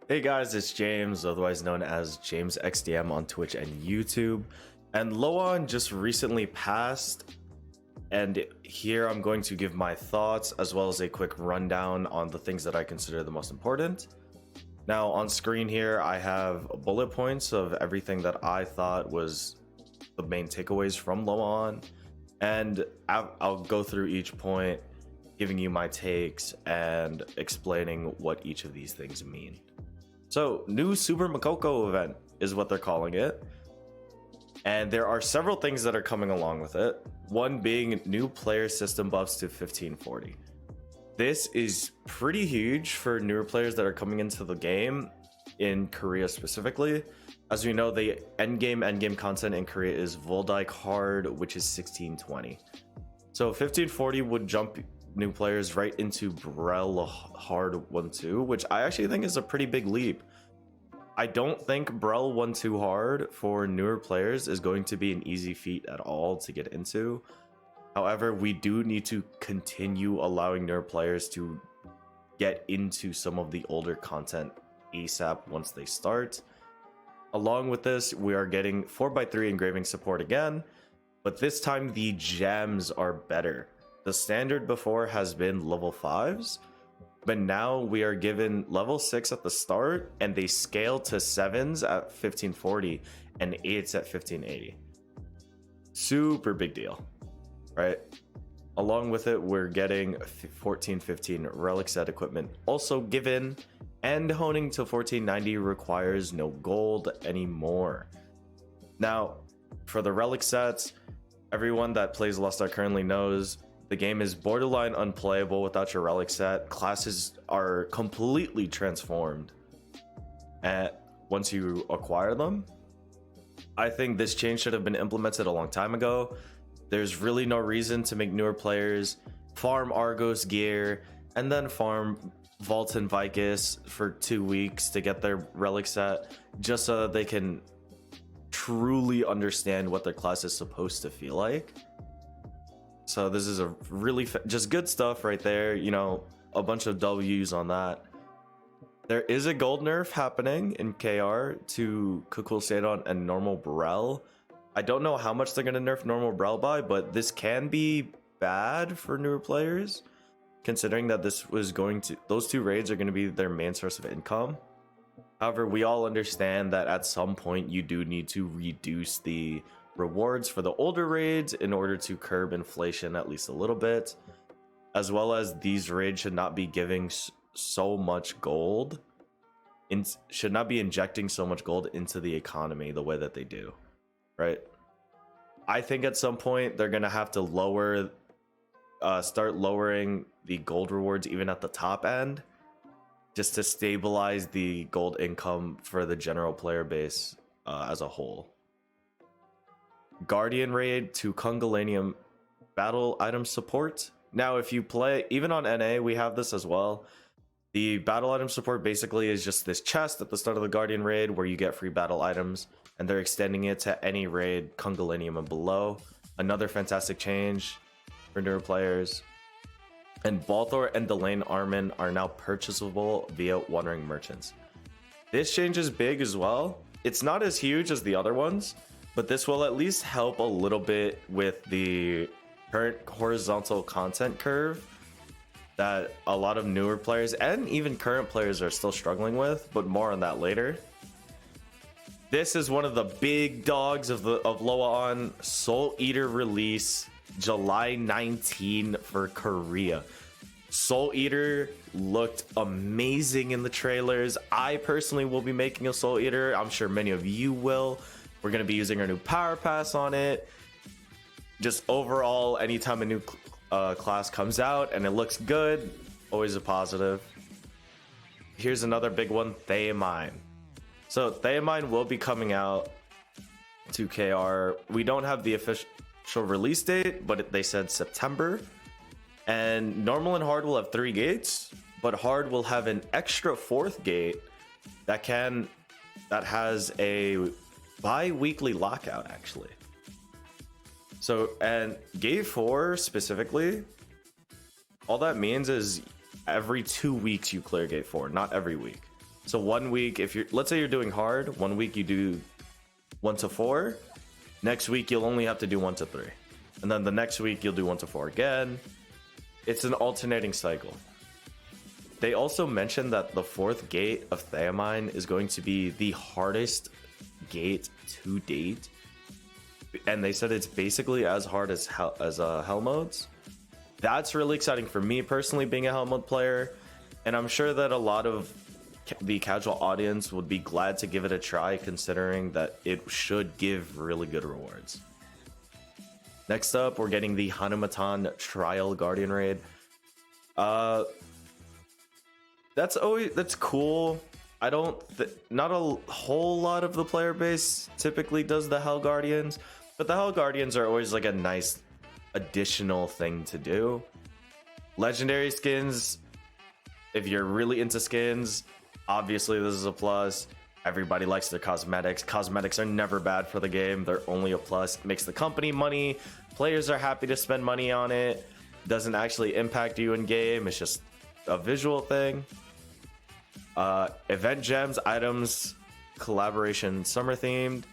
Hey guys, it's James, otherwise known as James XDM on Twitch and YouTube. And LOAON just recently passed, and here I'm going to give my thoughts as well as a quick rundown on the things that I consider the most important. Now on screen here, I have bullet points of everything that I thought was the main takeaways from LOAON, and I'll go through each point, giving you my takes and explaining what each of these things mean. So, new Super Makoko event is what they're calling it. And there are several things that are coming along with it. One being new player system buffs to 1540. This is pretty huge for newer players that are coming into the game in Korea specifically. As we know, the endgame content in Korea is Voldyke hard, which is 1620. So 1540 would jump new players right into Brel hard 1-2, which I actually think is a pretty big leap. I don't think Brel 1-2 hard for newer players is going to be an easy feat at all to get into. However, we do need to continue allowing newer players to get into some of the older content ASAP once they start. Along with this, we are getting 4x3 engraving support again, but this time the gems are better. The standard before has been level 5s, but now we are given level 6 at the start, and they scale to 7s at 1540 and 8s at 1580. Super big deal, right? Along with it, we're getting 1415 relic set equipment also given, and honing to 1490 requires no gold anymore. Now, for the relic sets, everyone that plays Lost Ark currently knows the game is borderline unplayable without your relic set. Classes are completely transformed once you acquire them. I think this change should have been implemented a long time ago. There's really no reason to make newer players farm Argos gear and then farm Vault and Vicus for 2 weeks to get their relic set, just so that they can truly understand what their class is supposed to feel like. So this is a really just good stuff right there, you know, a bunch of W's on that. There is a gold nerf happening in KR to Kukul Seidon and normal Brel. I don't know how much they're going to nerf normal Brel by, but this can be bad for newer players, considering that those two raids are going to be their main source of income. However, we all understand that at some point you do need to reduce the rewards for the older raids in order to curb inflation at least a little bit, as well as these raids should not be giving so much gold, should not be injecting so much gold into the economy the way that they do, right? I think at some point they're gonna have to start lowering the gold rewards even at the top end, just to stabilize the gold income for the general player base as a whole. Guardian raid to Congolanium battle item support. Now, if you play, even on NA, we have this as well. The battle item support basically is just this chest at the start of the Guardian raid where you get free battle items, and they're extending it to any raid Congolanium and below. Another fantastic change for newer players. And Balthor and Delane Armin are now purchasable via Wandering Merchants. This change is big as well. It's not as huge as the other ones, but this will at least help a little bit with the current horizontal content curve that a lot of newer players and even current players are still struggling with, but more on that later. This is one of the big dogs of LOAON. Soul Eater release July 19 for Korea. Soul Eater looked amazing in the trailers. I personally will be making a Soul Eater. I'm sure many of you will. We're going to be using our new power pass on it. Just overall, anytime a new class comes out and it looks good, always a positive. Here's another big one, Theamine. So Theamine will be coming out to KR. We don't have the official release date, but they said September. And normal and hard will have 3 gates, but hard will have an extra 4th gate that has a bi-weekly lockout actually. So, and gate 4 specifically, all that means is every 2 weeks you clear gate 4, not every week. So 1 week, if you're, let's say you're doing hard, 1 week you do 1 to 4. Next week you'll only have to do 1 to 3, and then the next week you'll do 1 to 4 again. It's an alternating cycle. They also mentioned that the 4th gate of Theamine is going to be the hardest gate to date, and they said it's basically as hard as hell modes. That's really exciting for me personally, being a hell mode player, and I'm sure that a lot of the casual audience would be glad to give it a try, considering that it should give really good rewards. Next up, we're getting the Hanumatan Trial Guardian raid. That's cool. Not a whole lot of the player base typically does the Hell Guardians, but the Hell Guardians are always like a nice additional thing to do. Legendary skins, if you're really into skins, obviously this is a plus. Everybody likes their cosmetics. Cosmetics are never bad for the game. They're only a plus. It makes the company money. Players are happy to spend money on it. Doesn't actually impact you in game. It's just a visual thing. Event gems, items, collaboration, summer themed.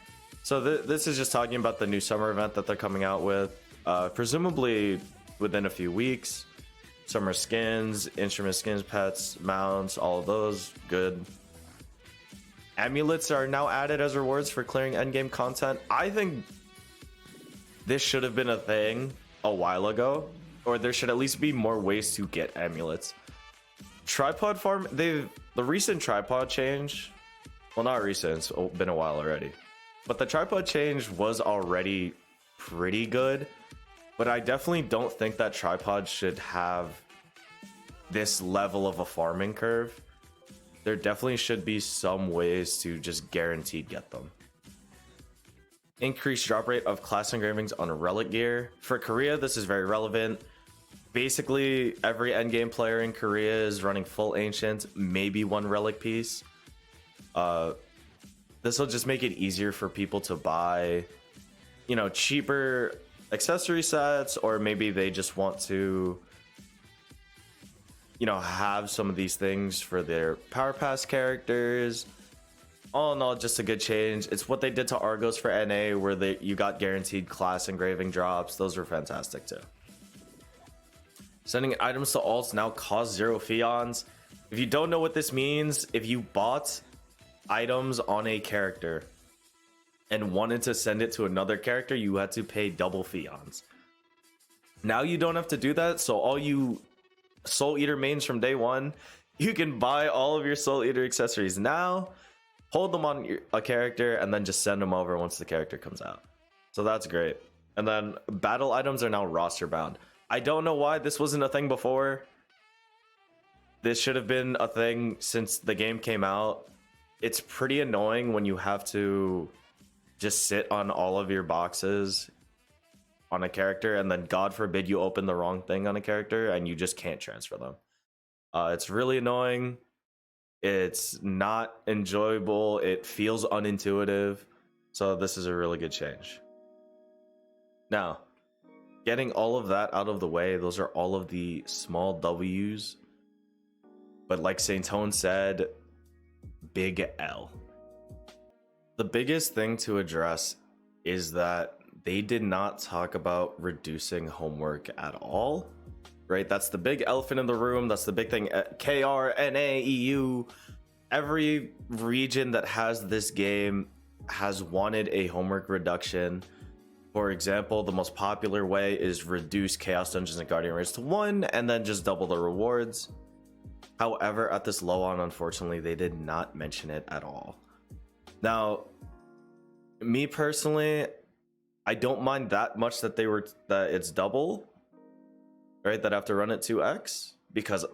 So this is just talking about the new summer event that they're coming out with. Presumably within a few weeks. Summer skins, instrument skins, pets, mounts, all of those, good. Amulets are now added as rewards for clearing endgame content. I think this should have been a thing a while ago, or there should at least be more ways to get amulets. Tripod farm, the recent tripod change, well, not recent, it's been a while already, but the tripod change was already pretty good. But I definitely don't think that tripod should have this level of a farming curve. There definitely should be some ways to just guaranteed get them. Increased drop rate of class engravings on relic gear. For Korea, this is very relevant. Basically, every endgame player in Korea is running full ancient, maybe one relic piece. This will just make it easier for people to buy, you know, cheaper accessory sets, or maybe they just want to, you know, have some of these things for their power pass characters. All in all, just a good change. It's what they did to Argos for NA, where you got guaranteed class engraving drops. Those were fantastic too. Sending items to alts now costs 0 fions. If you don't know what this means, if you bought items on a character and wanted to send it to another character, you had to pay double fions. Now you don't have to do that, so all you Soul Eater mains from day one, you can buy all of your Soul Eater accessories now, hold them on a character, and then just send them over once the character comes out. So that's great. And then battle items are now roster bound. I don't know why this wasn't a thing before. This should have been a thing since the game came out. It's pretty annoying when you have to just sit on all of your boxes on a character, and then God forbid you open the wrong thing on a character and you just can't transfer them. It's really annoying. It's not enjoyable. It feels unintuitive. So this is a really good change. Now, getting all of that out of the way, those are all of the small W's. But like Saint Tone said, big L. The biggest thing to address is that they did not talk about reducing homework at all, right? That's the big elephant in the room. That's the big thing. KR, NA, EU, every region that has this game has wanted a homework reduction. For example, the most popular way is reduce Chaos Dungeons and Guardian Raids to 1 and then just double the rewards. However, at this LOAON, unfortunately, they did not mention it at all. Now, me personally, I don't mind that much that it's double, right? That I have to run it 2x, because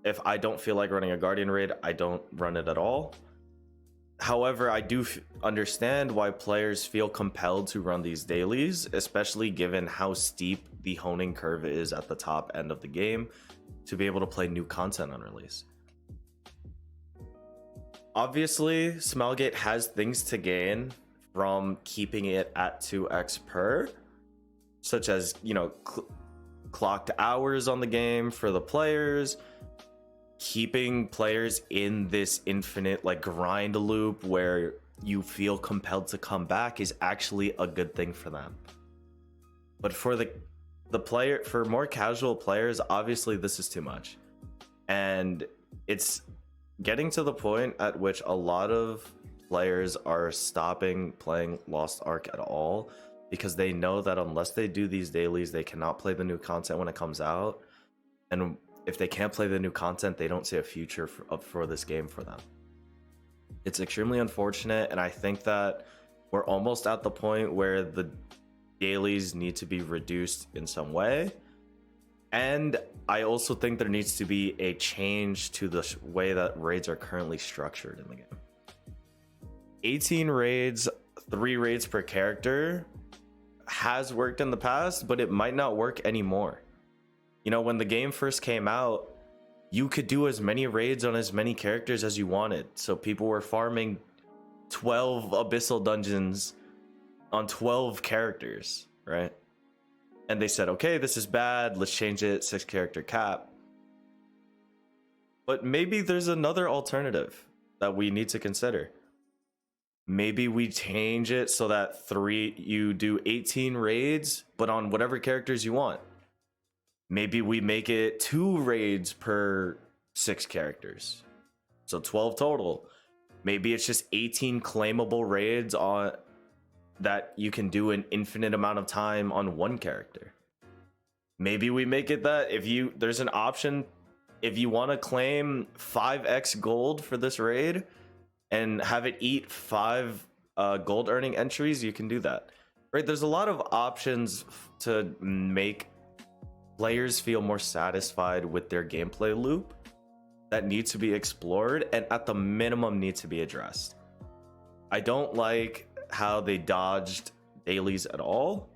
if I don't feel like running a Guardian raid, I don't run it at all. However, I do understand why players feel compelled to run these dailies, especially given how steep the honing curve is at the top end of the game to be able to play new content on release. Obviously, Smilegate has things to gain from keeping it at 2x per, such as, you know, clocked hours on the game for the players, keeping players in this infinite like grind loop where you feel compelled to come back is actually a good thing for them. But for for more casual players, obviously this is too much. And it's getting to the point at which a lot of players are stopping playing Lost Ark at all because they know that unless they do these dailies, they cannot play the new content when it comes out. And if they can't play the new content, they don't see a future for this game for them. It's extremely unfortunate, and I think that we're almost at the point where the dailies need to be reduced in some way. And I also think there needs to be a change to the way that raids are currently structured in the game. 18 raids, 3 raids per character has worked in the past, but it might not work anymore. You know, when the game first came out, you could do as many raids on as many characters as you wanted. So people were farming 12 abyssal dungeons on 12 characters, right? And they said, okay, this is bad, let's change it, 6 character cap. But maybe there's another alternative that we need to consider. Maybe we change it so that you do 18 raids, but on whatever characters you want. Maybe we make it 2 raids per 6 characters, so 12 total. Maybe it's just 18 claimable raids on that you can do an infinite amount of time on 1 character. Maybe we make it that there's an option if you want to claim 5x gold for this raid and have it eat 5 gold earning entries, you can do that, right? There's a lot of options to make players feel more satisfied with their gameplay loop that need to be explored and at the minimum need to be addressed. I don't like how they dodged dailies at all.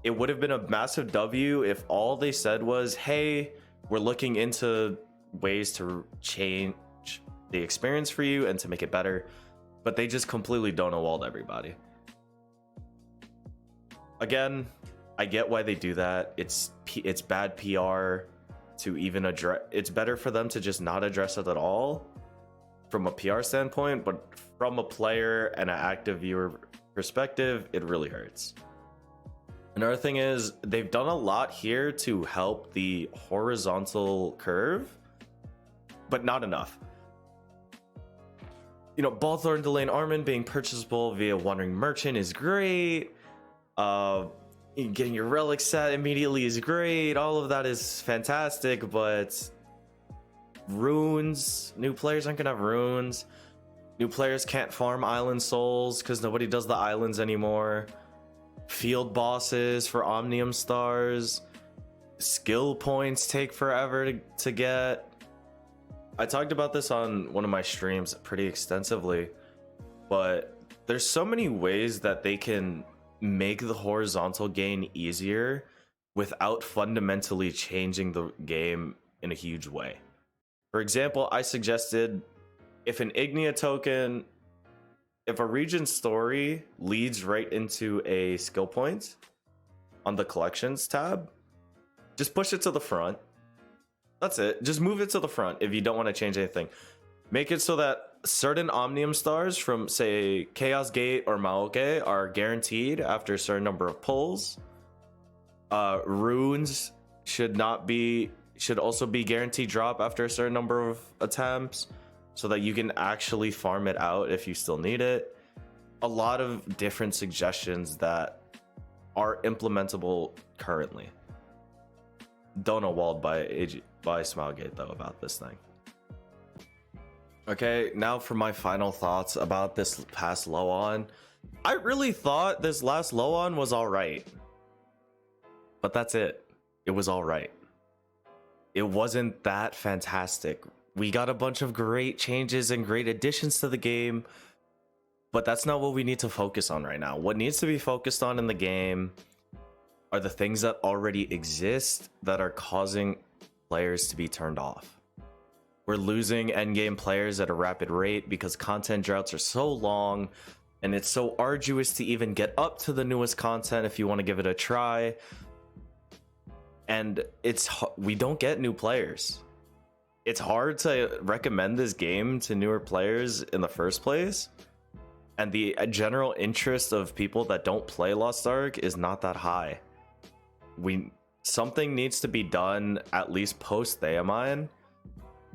It would have been a massive W if all they said was, hey, we're looking into ways to change the experience for you and to make it better, but they just completely donut-walled everybody. Again, I get why they do that. It's bad PR to even address. It's better for them to just not address it at all from a PR standpoint, but from a player and an active viewer perspective, it really hurts. Another thing is they've done a lot here to help the horizontal curve, but not enough. You know, Balthorn Delane Armand being purchasable via Wandering Merchant is great. Getting your relic set immediately is great. All of that is fantastic, but runes, new players aren't gonna have runes. New players can't farm island souls because nobody does the islands anymore. Field bosses for Omnium stars, skill points take forever to get. I talked about this on one of my streams pretty extensively, but there's so many ways that they can make the horizontal gain easier without fundamentally changing the game in a huge way. For example, I suggested if an Ignia token, if a region story leads right into a skill point on the collections tab, just push it to the front. That's it. Just move it to the front if you don't want to change anything. Make it so that certain Omnium stars from, say, Chaos Gate or Maoke are guaranteed after a certain number of pulls. Runes should also be guaranteed drop after a certain number of attempts, so that you can actually farm it out if you still need it. A lot of different suggestions that are implementable currently. Donut-walled by Smilegate though about this thing. Okay, now for my final thoughts about this past LOAON. I really thought this last LOAON was alright. But that's it. It was alright. It wasn't that fantastic. We got a bunch of great changes and great additions to the game, but that's not what we need to focus on right now. What needs to be focused on in the game are the things that already exist that are causing players to be turned off. We're losing endgame players at a rapid rate because content droughts are so long and it's so arduous to even get up to the newest content if you want to give it a try. And we don't get new players. it's hard to recommend this game to newer players in the first place, and the general interest of people that don't play Lost Ark is not that high. Something needs to be done at least post Theamine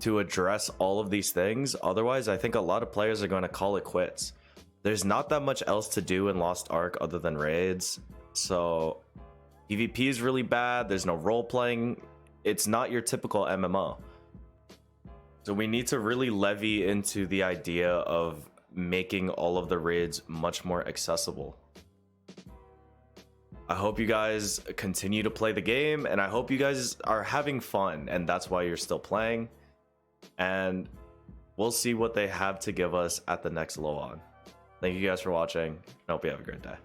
to address all of these things. Otherwise, I think a lot of players are going to call it quits. There's not that much else to do in Lost Ark other than raids. So PvP is really bad. There's no role playing. It's not your typical MMO. So we need to really levy into the idea of making all of the raids much more accessible. I hope you guys continue to play the game, and I hope you guys are having fun, and that's why you're still playing. And we'll see what they have to give us at the next LOAON. Thank you guys for watching. I hope you have a great day.